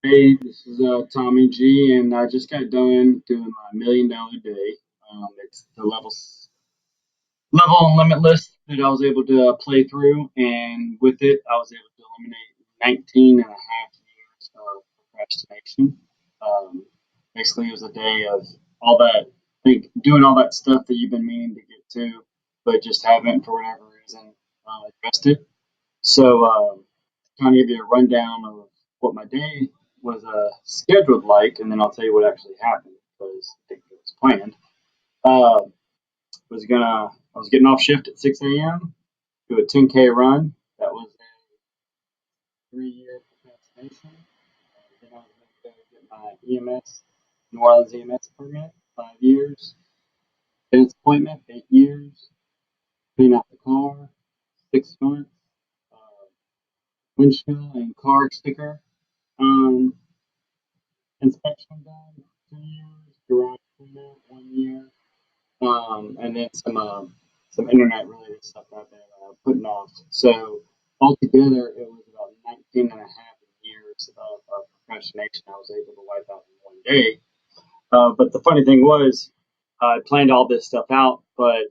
Hey, this is Tommy G, and I just got done doing my $1 million day. It's the level on Limitless that I was able to play through, and with it, I was able to eliminate 19 and a half years of procrastination. Um, Basically, it was a day of all that, like doing all that stuff that you've been meaning to get to, but just haven't for whatever reason addressed it. So, kind of give you a rundown of what my day was scheduled like, and then I'll tell you what actually happened because I think it was planned. Uh, I was getting off shift at 6 a.m. do a 10K run. That was a 3 year procrastination. Then I was going to go get my EMS, New Orleans EMS permit, 5 years. Dentist appointment, 8 years. Clean out the car, 6 months. Uh, Windshield and car sticker. Um, Inspection done, 2 years, garage cleanup, 1 year, and then some internet related stuff I've been putting off. So altogether, it was about 19 and a half years of procrastination I was able to wipe out in one day. But the funny thing was, I planned all this stuff out, but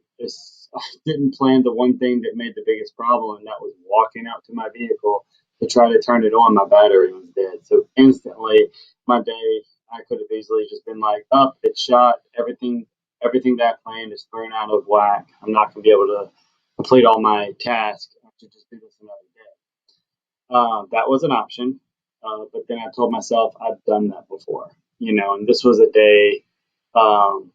I didn't plan the one thing that made the biggest problem, and that was walking out to my vehicle to try to turn it on. My battery was dead. So instantly, my day, I could have easily just been like, up, it's shot, everything that I planned is thrown out of whack. I'm not going to be able to complete all my tasks. I should just do this another day. That was an option. But then I told myself I've done that before, and this was a day um,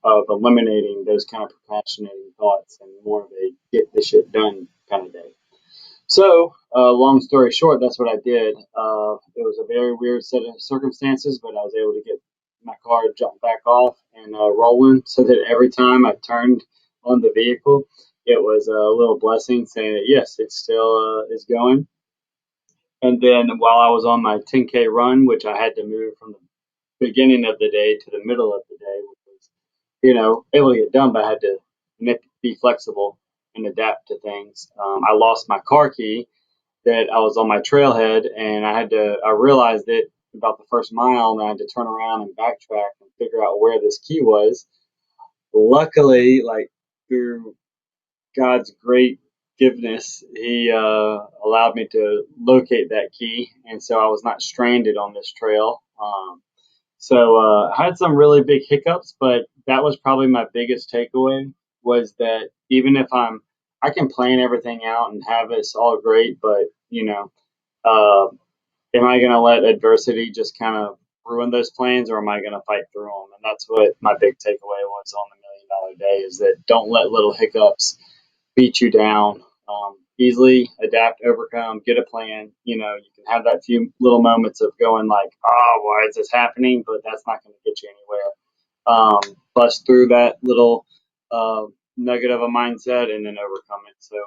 of eliminating those kind of procrastinating thoughts and more of a get the shit done kind of day. So, long story short, that's what I did. It was a very weird set of circumstances, but I was able to get my car jumped back off and rolling so that every time I turned on the vehicle, it was a little blessing saying that yes, it still is going. And then while I was on my 10K run, which I had to move from the beginning of the day to the middle of the day, which was, able to get done, but I had to be flexible and adapt to things. I lost my car key that I was on my trailhead, and I realized it about the first mile, and I had to turn around and backtrack and figure out where this key was. Luckily, like through God's great giveness, He allowed me to locate that key, and so I was not stranded on this trail. I had some really big hiccups, but that was probably my biggest takeaway was that even if I can plan everything out and have this all great, but uh, am I going to let adversity just kind of ruin those plans, or am I going to fight through them? And that's what my big takeaway was on the $1 million day is that don't let little hiccups beat you down. Easily adapt, overcome, get a plan. You can have that few little moments of going like, oh, why is this happening? But that's not going to get you anywhere. Bust through that little uh, nugget of a mindset and then overcome it. So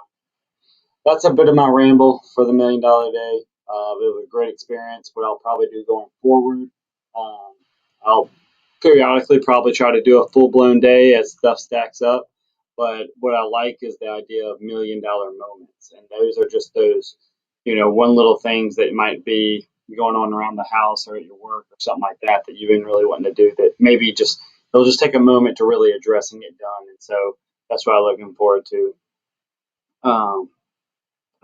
that's a bit of my ramble for the $1 million day. It was a great experience. What I'll probably do going forward, um, I'll periodically probably try to do a full blown day as stuff stacks up. But what I like is the idea of $1 million moments, and those are just those, one little things that might be going on around the house or at your work or something like that that you've been really wanting to do. That maybe just they'll just take a moment to really address and get done. And so that's what I'm looking forward to. Um,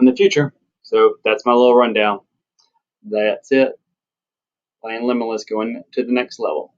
in the future. So that's my little rundown. That's it. Playing Limitless going to the next level.